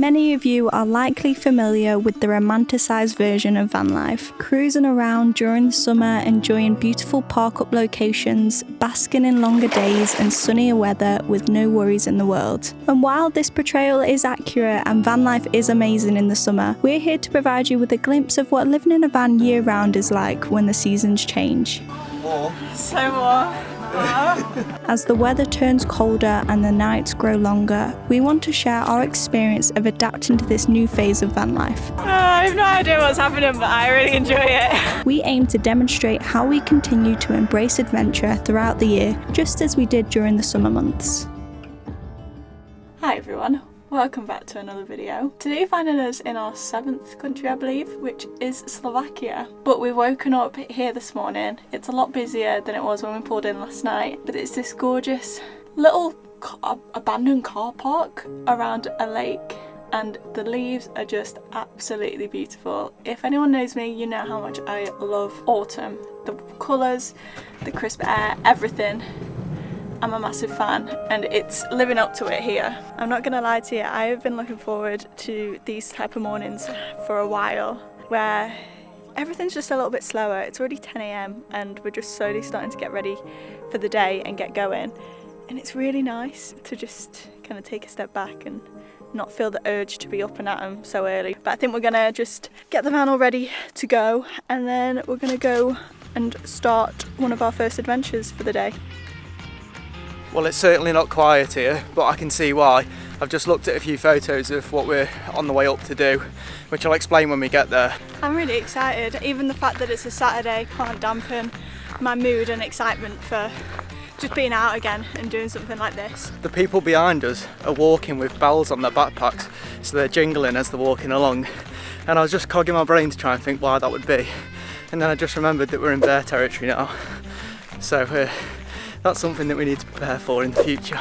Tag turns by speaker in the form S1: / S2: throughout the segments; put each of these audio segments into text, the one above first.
S1: Many of you are likely familiar with the romanticised version of van life, cruising around during the summer, enjoying beautiful park-up locations, basking in longer days and sunnier weather with no worries in the world. And while this portrayal is accurate and van life is amazing in the summer, we're here to provide you with a glimpse of what living in a van year-round is like when the seasons change.
S2: Warm.
S3: So warm.
S1: As the weather turns colder and the nights grow longer, we want to share our experience of adapting to this new phase of van life.
S3: I have no idea what's happening, but I really enjoy it.
S1: We aim to demonstrate how we continue to embrace adventure throughout the year, just as we did during the summer months.
S3: Hi everyone, welcome back to another video. Today you're finding us in our 7th country, I believe, which is Slovakia. But we've woken up here this morning. It's a lot busier than it was when we pulled in last night, but it's this gorgeous little abandoned car park around a lake, and the leaves are just absolutely beautiful. If anyone knows me, you know how much I love autumn. The colours, the crisp air, everything. I'm a massive fan and it's living up to it here. I'm not gonna lie to you, I have been looking forward to these type of mornings for a while, where everything's just a little bit slower. It's already 10 AM and we're just slowly starting to get ready for the day and get going. And it's really nice to just kind of take a step back and not feel the urge to be up and at 'em so early. But I think we're gonna just get the van all ready to go, and then we're gonna go and start one of our first adventures for the day.
S2: Well, it's certainly not quiet here, but I can see why. I've just looked at a few photos of what we're on the way up to do, which I'll explain when we get there.
S3: I'm really excited. Even the fact that it's a Saturday can't dampen my mood and excitement for just being out again and doing something like this.
S2: The people behind us are walking with bells on their backpacks, so they're jingling as they're walking along. And I was just cogging my brain to try and think why that would be. And then I just remembered that we're in bear territory now. So that's something that we need to prepare for in the future.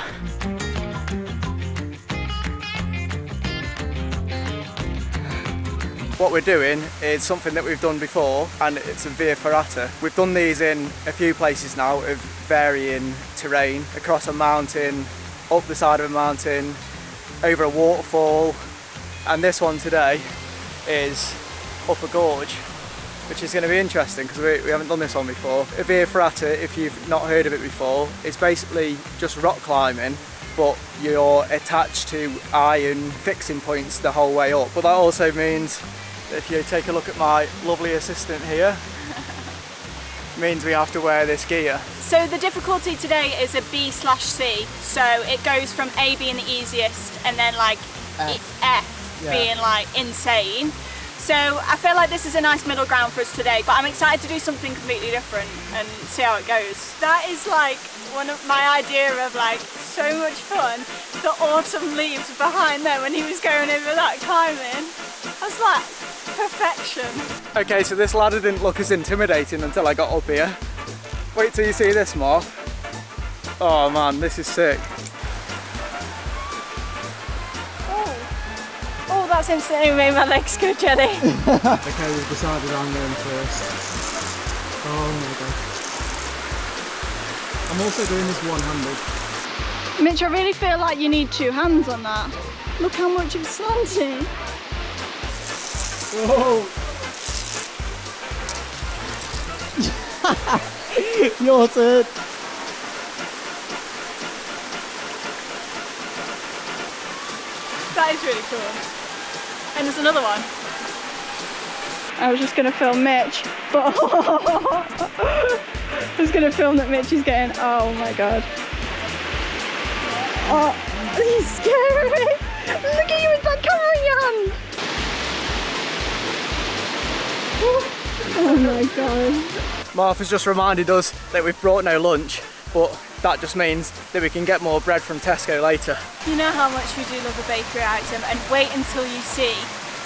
S2: What we're doing is something that we've done before, and it's a Via Ferrata. We've done these in a few places now of varying terrain, across a mountain, up the side of a mountain, over a waterfall, and this one today is up a gorge, which is going to be interesting because we haven't done this one before. A Via Ferrata, if you've not heard of it before, it's basically just rock climbing, but you're attached to iron fixing points the whole way up. But that also means that if you take a look at my lovely assistant here, means we have to wear this gear.
S3: So the difficulty today is a B/C, so it goes from A being the easiest and then like F being like insane. So I feel like this is a nice middle ground for us today, but I'm excited to do something completely different and see how it goes. That is like one of my idea of like so much fun. The autumn leaves behind there when he was going over that climbing. I was like, perfection.
S2: Okay, so this ladder didn't look as intimidating until I got up here. Wait till you see this, Mark. Oh man, this is sick.
S3: Oh, that's instantly made my legs go jelly.
S4: Okay, we've decided I'm going first. Oh my god. I'm also doing this one-handed.
S3: Mitch, I really feel like you need two hands on that. Look how much it's slanting.
S4: Whoa! Your turn.
S3: That is really cool. And there's another one. I was just going to film Mitch, but I was going to film that Mitch is getting, oh my god. Oh, he's scary. Look at you with that camera in your hand. Oh my god.
S2: Martha's just reminded us that we've brought no lunch, but that just means that we can get more bread from Tesco later.
S3: You know how much we do love a bakery item, and wait until you see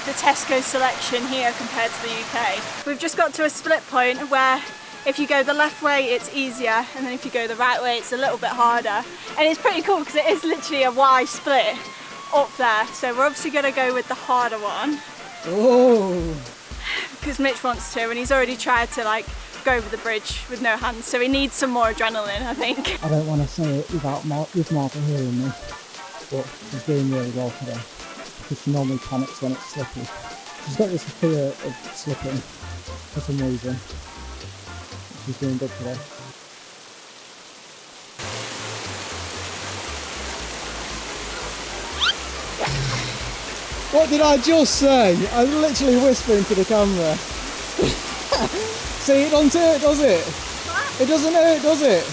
S3: the Tesco selection here compared to the UK. We've just got to a split point where if you go the left way it's easier, and then if you go the right way it's a little bit harder. And it's pretty cool because it is literally a Y split up there. So we're obviously going to go with the harder one.
S4: Oh!
S3: Because Mitch wants to, and he's already tried to like go over the bridge with no hands, so he needs some more adrenaline, I think.
S4: I don't want to say it without with Martha hearing me, but he's doing really well today. because she normally panics when it's slippy. She's got this fear of slipping for some reason. She's doing good today. What did I just say? I was literally whispering to the camera. See, it doesn't hurt, does it? What? It doesn't hurt, does it?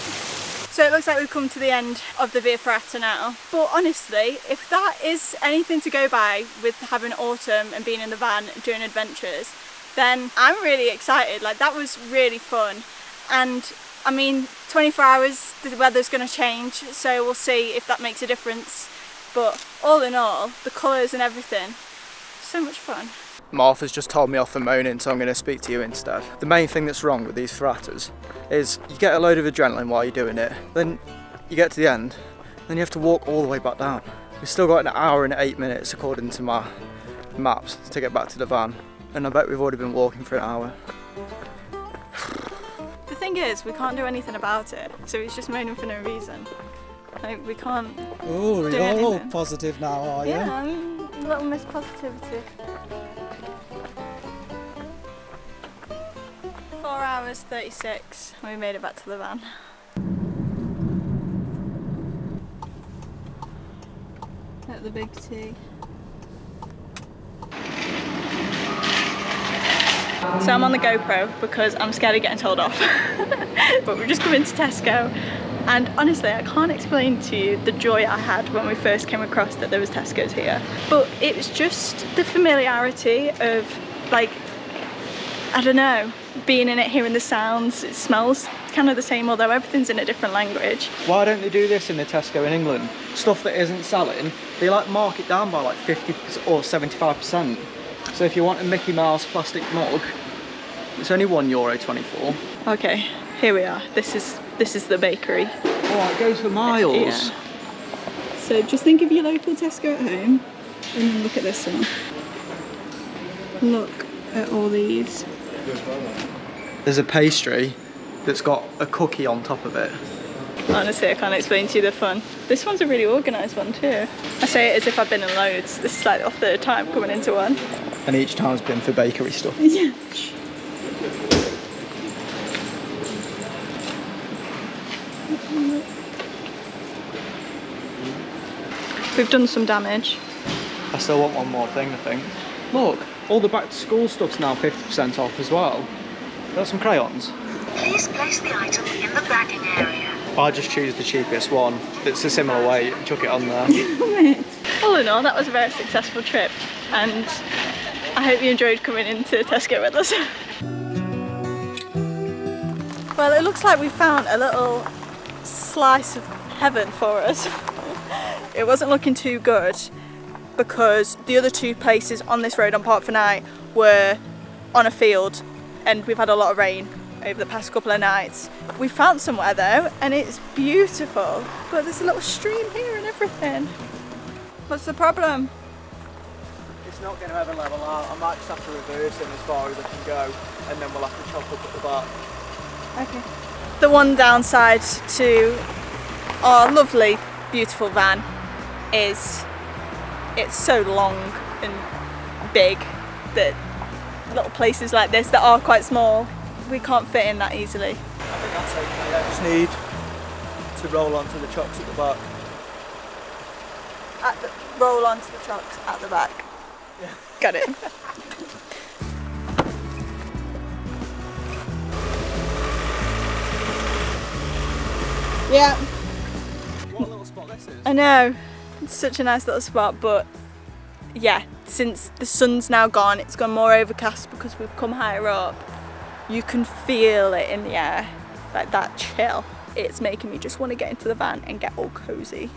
S3: So it looks like we've come to the end of the Via Ferrata now. But honestly, if that is anything to go by with having autumn and being in the van doing adventures, then I'm really excited. Like, that was really fun. And I mean, 24 hours, the weather's going to change, so we'll see if that makes a difference. But all in all, the colours and everything, so much fun.
S2: Martha's just told me off for moaning, so I'm going to speak to you instead. The main thing that's wrong with these ferratas is you get a load of adrenaline while you're doing it, then you get to the end, then you have to walk all the way back down. We've still got an hour and 8 minutes according to my maps to get back to the van, and I bet we've already been walking for an hour.
S3: The thing is, we can't do anything about it, so he's just moaning for no reason. Like, we can't.
S4: Oh, you're all positive now, are you?
S3: Yeah, I'm a little Miss Positivity. 4 hours 36, and we made it back to the van. At the big T. So I'm on the GoPro because I'm scared of getting told off. But we've just come into Tesco, and honestly I can't explain to you the joy I had when we first came across that there was Tesco's here. But it was just the familiarity of, like, I don't know, being in it, hearing the sounds. It smells kind of the same, although everything's in a different language.
S2: Why don't they do this in the Tesco in England? Stuff that isn't selling, they like mark it down by like 50 or 75%. So if you want a Mickey Mouse plastic mug, it's only €1.24.
S3: Okay, here we are. This is the bakery.
S2: Oh, it goes for miles.
S3: Yeah. So just think of your local Tesco at home, and then look at this one. Look at all these.
S2: There's a pastry that's got a cookie on top of it.
S3: Honestly, I can't explain to you the fun. This one's a really organised one too. I say it as if I've been in loads. This is like our third time coming into one.
S2: And each time's been for bakery stuff.
S3: Yeah. We've done some damage.
S2: I still want one more thing, I think. Look, all the back to school stuff's now 50% off as well. Got some crayons.
S5: Please place the item in the bagging area.
S2: I just choose the cheapest one. It's a similar weight, chuck it on there.
S3: All in all, that was a very successful trip, and I hope you enjoyed coming into Tesco with us. Well, it looks like we found a little slice of heaven for us. It wasn't looking too good because the other two places on this road on Park for Night were on a field, and we've had a lot of rain over the past couple of nights. We found somewhere though, and it's beautiful, but there's a little stream here and everything. What's the problem?
S2: It's not going to ever level out. I might just have to reverse him as far as I can go, and then we'll have to chop up at the back.
S3: Okay. The one downside to our lovely, beautiful van is it's so long and big that little places like this that are quite small, we can't fit in that easily.
S2: I think that's okay. I just need to roll onto the chocks at the back.
S3: Roll onto the trucks at the back.
S2: Yeah.
S3: Got it. Yeah.
S2: What a little spot this is.
S3: I know. It's such a nice little spot, but yeah, since the sun's now gone, it's gone more overcast because we've come higher up. You can feel it in the air, like that chill. It's making me just want to get into the van and get all cozy.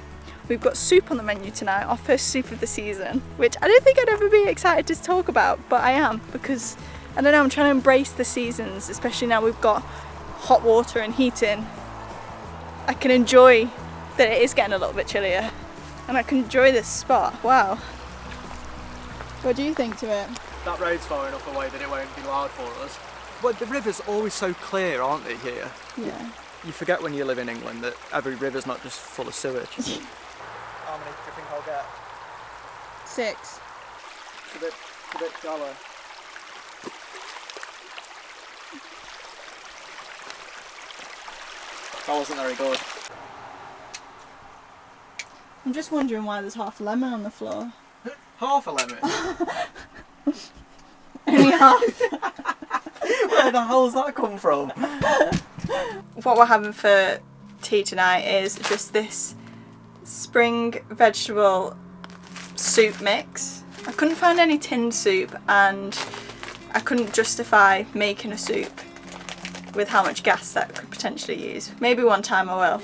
S3: We've got soup on the menu tonight, our first soup of the season, which I don't think I'd ever be excited to talk about, but I am, because, I don't know, I'm trying to embrace the seasons, especially now we've got hot water and heating. I can enjoy that it is getting a little bit chillier, and I can enjoy this spot. Wow. What do you think to it?
S2: That road's far enough away that it won't be loud for us. But the rivers are always so clear, aren't they, here?
S3: Yeah.
S2: You forget when you live in England that every river's not just full of sewage. How many do you think I'll get?
S3: 6.
S2: It's a bit shallow. That wasn't very good.
S3: I'm just wondering why there's half a lemon on the floor.
S2: Half a lemon?
S3: Only half.
S2: Where the hell's that come from?
S3: What we're having for tea tonight is just this spring vegetable soup mix. I couldn't find any tinned soup and I couldn't justify making a soup with how much gas that could potentially use. Maybe one time I will.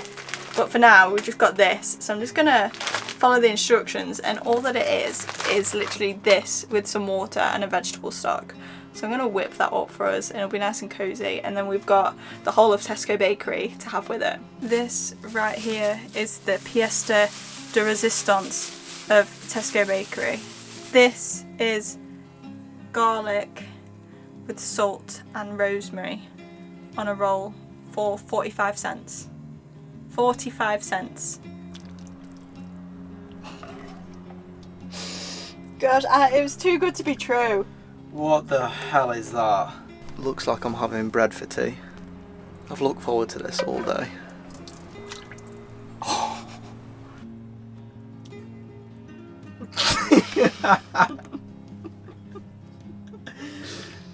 S3: But for now we've just got this, so I'm just gonna follow the instructions, and all that it is literally this with some water and a vegetable stock. So I'm gonna whip that up for us and it'll be nice and cozy, and then we've got the whole of Tesco bakery to have with it. This right here is the pièce de résistance of Tesco bakery. This is garlic with salt and rosemary on a roll for 45 cents. 45 cents. God, it was too good to be true.
S2: What the hell is that? Looks like I'm having bread for tea. I've looked forward to this all day. Oh.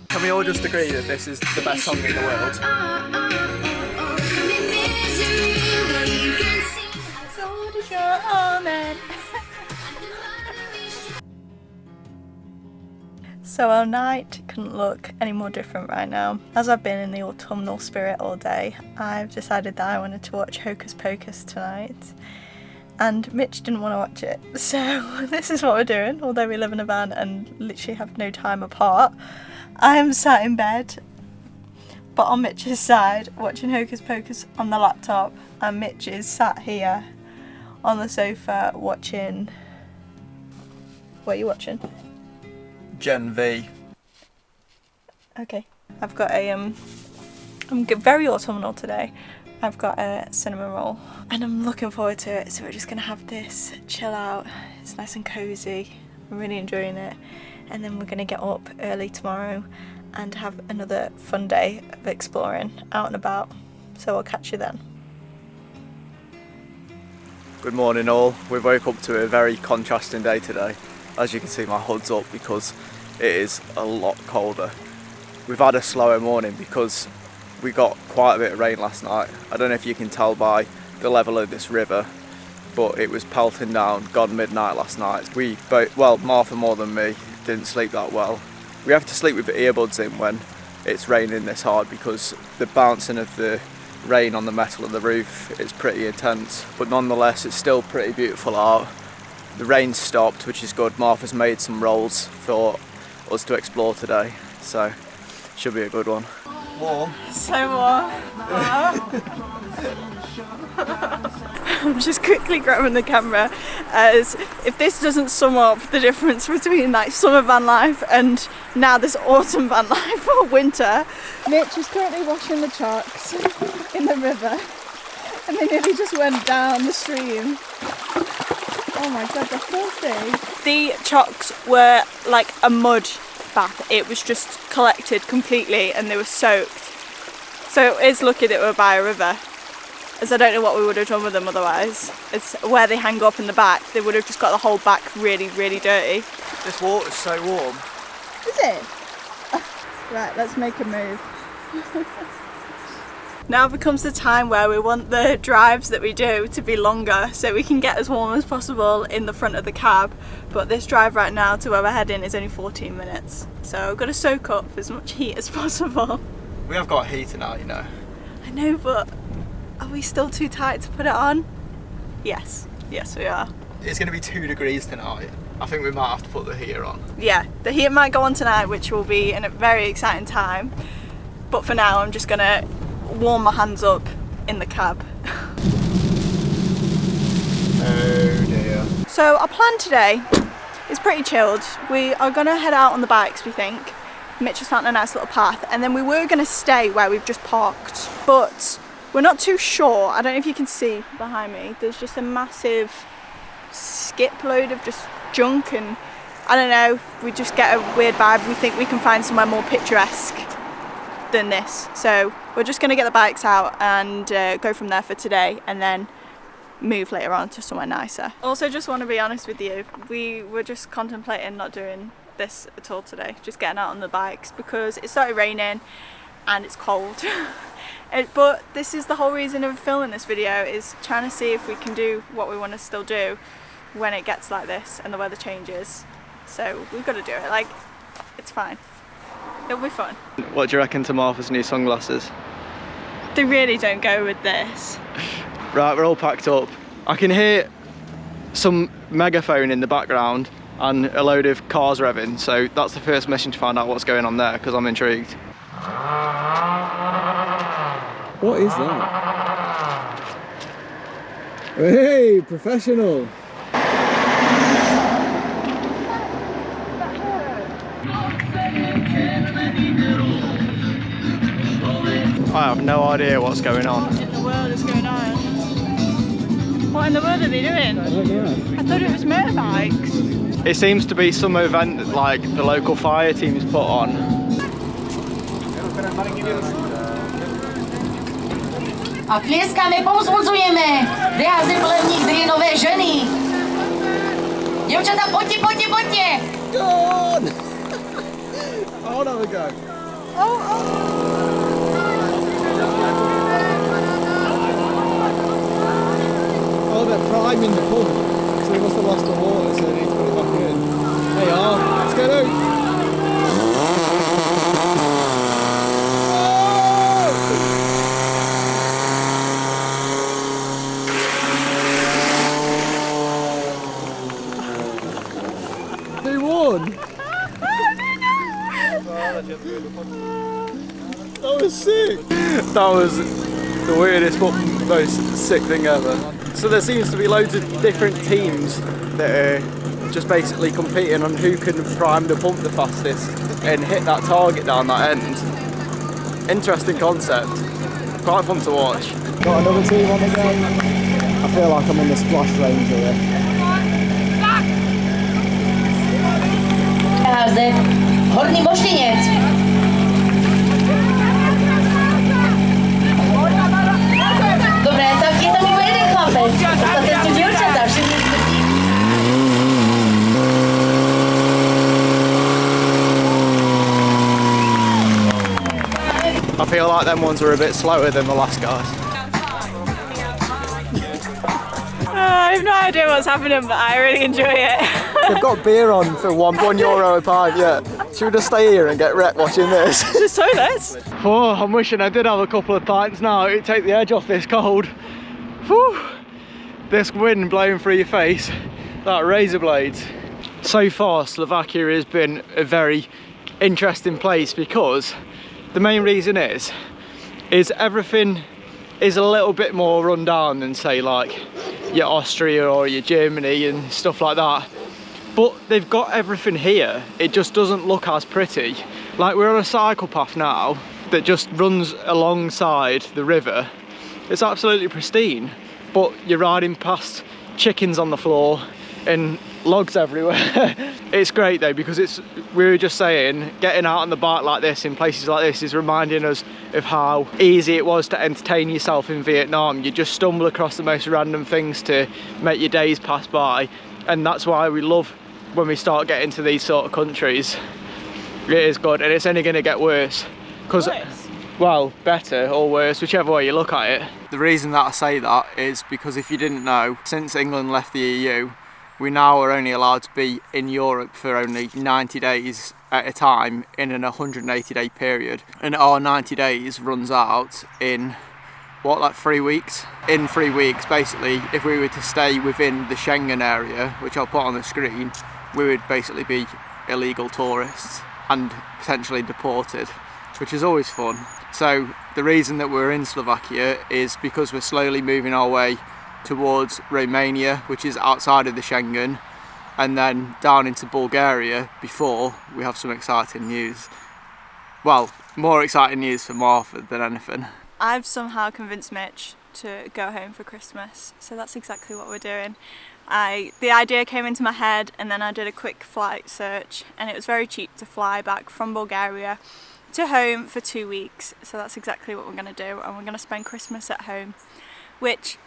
S2: Can we all just agree that this is the best song in the world?
S3: So our night couldn't look any more different right now. As I've been in the autumnal spirit all day, I've decided that I wanted to watch Hocus Pocus tonight. And Mitch didn't want to watch it. So this is what we're doing, although we live in a van and literally have no time apart. I am sat in bed, but on Mitch's side, watching Hocus Pocus on the laptop, and Mitch is sat here on the sofa watching... What are you watching?
S2: Gen V.
S3: Okay. I've got a I'm very autumnal today. I've got a cinnamon roll and I'm looking forward to it. So we're just gonna have this chill out. It's nice and cozy. I'm really enjoying it. And then we're gonna get up early tomorrow and have another fun day of exploring out and about. So I'll catch you then.
S2: Good morning all. We woke up to a very contrasting day today. As you can see, my hood's up because it is a lot colder. We've had a slower morning because we got quite a bit of rain last night. I don't know if you can tell by the level of this river, but it was pelting down, gone midnight last night. We both, well, Martha more than me, didn't sleep that well. We have to sleep with the earbuds in when it's raining this hard because the bouncing of the rain on the metal of the roof is pretty intense, but nonetheless it's still pretty beautiful out. The rain stopped, which is good. Martha's made some rolls for us to explore today, so should be a good one. Warm.
S3: So warm. I'm just quickly grabbing the camera, as if this doesn't sum up the difference between like summer van life and now this autumn van life or winter. Mitch is currently washing the chocks in the river and they nearly just went down the stream. Oh my god, they're filthy. The chocks were like a mud bath. It was just collected completely and they were soaked. So it is lucky that we're by a river, as I don't know what we would have done with them otherwise. It's where they hang up in the back. They would have just got the whole back really, really dirty.
S2: This water's so warm.
S3: Is it? Right, let's make a move. Now becomes the time where we want the drives that we do to be longer so we can get as warm as possible in the front of the cab. But this drive right now to where we're heading is only 14 minutes. So I've got to soak up as much heat as possible.
S2: We have got a heater now, you know.
S3: I know, but are we still too tight to put it on? Yes. Yes, we are.
S2: It's going to be 2 degrees tonight. I think we might have to put the heater on.
S3: Yeah, the heater might go on tonight, which will be in a very exciting time. But for now, I'm just going to warm my hands up in the cab.
S2: Oh dear.
S3: So our plan today is pretty chilled. We are going to head out on the bikes, we think. Mitch has found a nice little path, and then we were going to stay where we've just parked, but we're not too sure. I don't know if you can see behind me, there's just a massive skip load of just junk, and I don't know, we just get a weird vibe. We think we can find somewhere more picturesque than this. So we're just going to get the bikes out and go from there for today, and then move later on to somewhere nicer. Also, just want to be honest with you, we were just contemplating not doing this at all today, just getting out on the bikes, because it started raining and it's cold. But this is the whole reason of filming this video, is trying to see if we can do what we want to still do when it gets like this and the weather changes. So we've got to do it, like, it's fine. It'll be fun.
S2: What do you reckon to Martha's new sunglasses?
S3: They really don't go with this.
S2: Right, we're all packed up. I can hear some megaphone in the background and a load of cars revving, so that's the first mission to find out what's going on there, because I'm intrigued.
S4: What is that? Hey, professional!
S2: I have no idea what's going on.
S3: What in the world is going on? What in the world are they doing?
S4: I don't know.
S3: I thought it was motorbikes.
S2: It seems to be some event that, like, the local fire team's put on.
S6: A tlieskame, povzbudzujeme. Vyházej plevník, dvě nové ženy. Děvčata, pojďte, pojďte, pojďte.
S4: Go on! I want to have a go. Oh, they're priming the pump, so they must have lost the water, so they need to put it back in. There you are, let's get out! They won! That was sick!
S2: That was the weirdest but most sick thing ever. So there seems to be loads of different teams that are just basically competing on who can prime the pump the fastest and hit that target down that end. Interesting concept, quite fun to watch.
S4: Got another team on again. I feel like I'm on the splash range here.
S6: Vyházej. Horní Boštěněc. Dobré, tak je tam iba jeden chlapec. Ostatné sú dievčatá, všetky.
S2: I feel like them ones were a bit slower than the last guys.
S3: I have no idea what's happening, but I really enjoy it.
S2: They've got beer on for €1 a pint, yeah. Should we just stay here and get wrecked watching this?
S3: There's toilets.
S2: Oh, I'm wishing I did have a couple of pints now. It'd take the edge off this cold. Whew. This wind blowing through your face, that razor blades. So far, Slovakia has been a very interesting place, because the main reason is everything is a little bit more run down than, say, like your Austria or your Germany and stuff like that. But they've got everything here. It just doesn't look as pretty. Like, we're on a cycle path now that just runs alongside the river. It's absolutely pristine, but you're riding past chickens on the floor and logs everywhere. It's great though, because we were just saying, getting out on the bike like this in places like this is reminding us of how easy it was to entertain yourself in Vietnam. You just stumble across the most random things to make your days pass by, and that's why we love when we start getting to these sort of countries. It is good, and it's only going to get worse. Because, well, better or worse, whichever way you look at it. The reason that I say that is because, if you didn't know, since England left the EU, we now are only allowed to be in Europe for only 90 days at a time in an 180-day period. And our 90 days runs out in, what, like 3 weeks? In 3 weeks, basically, if we were to stay within the Schengen area, which I'll put on the screen, we would basically be illegal tourists and potentially deported, which is always fun. So the reason that we're in Slovakia is because we're slowly moving our way towards Romania, which is outside of the Schengen, and then down into Bulgaria before we have some exciting news. Well, more exciting news for Martha than anything.
S3: I've somehow convinced Mitch to go home for Christmas, so that's exactly what we're doing. The idea came into my head, and then I did a quick flight search, and it was very cheap to fly back from Bulgaria to home for 2 weeks, so that's exactly what we're going to do, and we're going to spend Christmas at home, which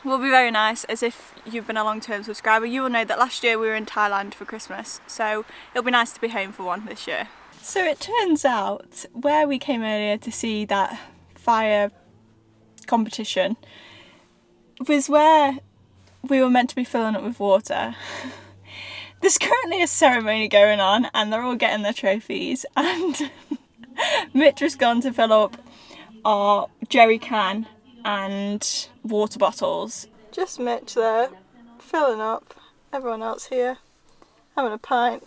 S3: will be very nice. As if you've been a long-term subscriber, you will know that last year we were in Thailand for Christmas, so it'll be nice to be home for one this year. So it turns out where we came earlier to see that fire competition was where we were meant to be filling up with water. There's currently a ceremony going on and they're all getting their trophies, and Mitch has gone to fill up our jerry can and water bottles. Just Mitch there, filling up. Everyone else here having a pint.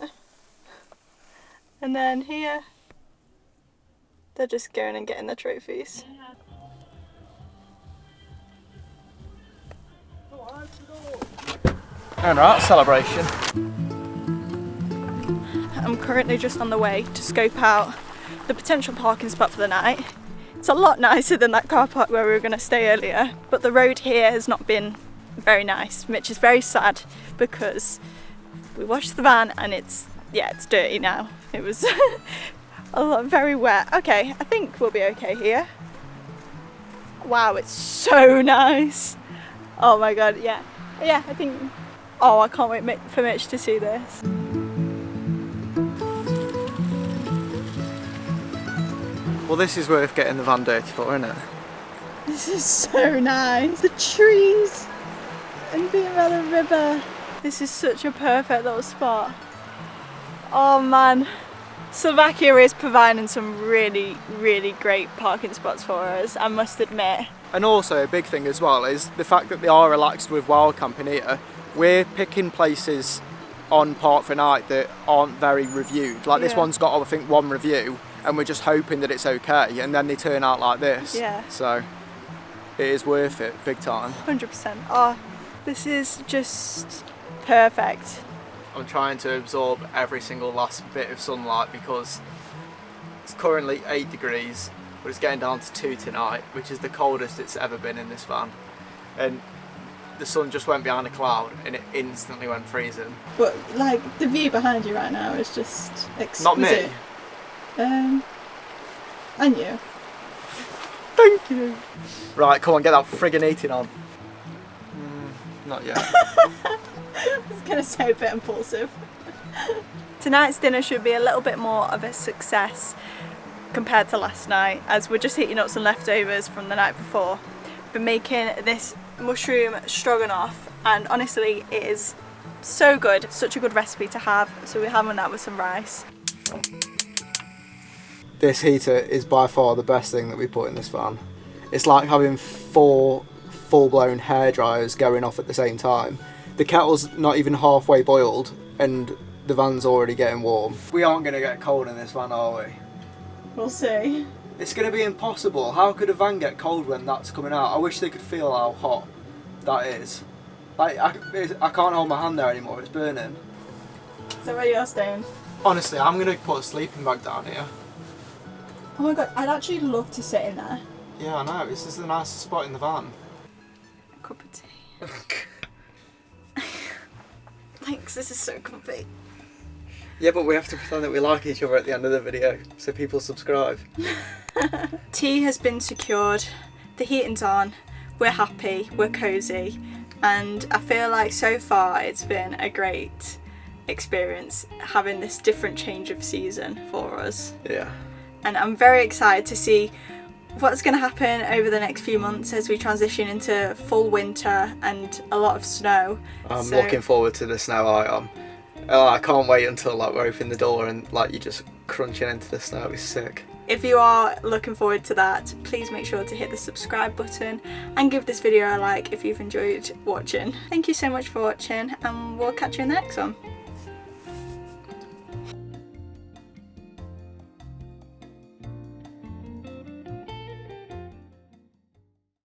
S3: And then here, they're just going and getting their trophies.
S2: Alright, celebration.
S3: I'm currently just on the way to scope out the potential parking spot for the night. It's a lot nicer than that car park where we were going to stay earlier, but the road here has not been very nice. Mitch is very sad because we washed the van and it's dirty now. It was very wet. Okay, I think we'll be okay here. Wow, it's so nice. Oh my god, yeah, I think. Oh, I can't wait for Mitch to see this.
S2: Well, this is worth getting the van dirty for, isn't it?
S3: This is so nice. The trees and being by the river. This is such a perfect little spot. Oh man, Slovakia is providing some really, really great parking spots for us, I must admit.
S2: And also a big thing as well is the fact that they are relaxed with wild camping here. We're picking places on Park for Night that aren't very reviewed. Like this one's got, I think, 1 review, and we're just hoping that it's okay, and then they turn out like this.
S3: Yeah.
S2: So it is worth it, big time.
S3: 100%. Oh, this is just perfect.
S2: I'm trying to absorb every single last bit of sunlight because it's currently 8 degrees, but it's getting down to 2 tonight, which is the coldest it's ever been in this van. And the sun just went behind a cloud and it instantly went freezing.
S3: But like the view behind you right now is just exquisite.
S2: Not me.
S3: And you.
S2: Thank you. Right, come on, get that friggin' eating on. Not yet.
S3: I was going to say a bit impulsive. Tonight's dinner should be a little bit more of a success compared to last night, as we're just heating up some leftovers from the night before. Been making this mushroom stroganoff, and honestly it is so good, such a good recipe to have, so we're having that with some rice.
S2: This heater is by far the best thing that we put in this van. It's like having 4 full-blown hair dryers going off at the same time. The kettle's not even halfway boiled and the van's already getting warm. We aren't going to get cold in this van, are we?
S3: We'll see.
S2: It's going to be impossible. How could a van get cold when that's coming out? I wish they could feel how hot that is. Like, I can't hold my hand there anymore, it's burning.
S3: So where you're staying?
S2: Honestly, I'm going to put a sleeping bag down here.
S3: Oh my god, I'd actually love to sit in there.
S2: Yeah, I know, this is the nicest spot in the van.
S3: A cup of tea. Thanks, this is so comfy.
S2: Yeah, but we have to pretend that we like each other at the end of the video, so people subscribe.
S3: Tea has been secured, the heating's on, we're happy, we're cosy, and I feel like so far it's been a great experience having this different change of season for us.
S2: Yeah.
S3: And I'm very excited to see what's going to happen over the next few months as we transition into full winter and a lot of snow.
S2: I'm looking forward to the snow. I can't wait until like we open the door and like you're just crunching into the snow. It's sick.
S3: If you are looking forward to that, please make sure to hit the subscribe button and give this video a like if you've enjoyed watching. Thank you so much for watching, and we'll catch you in the next one.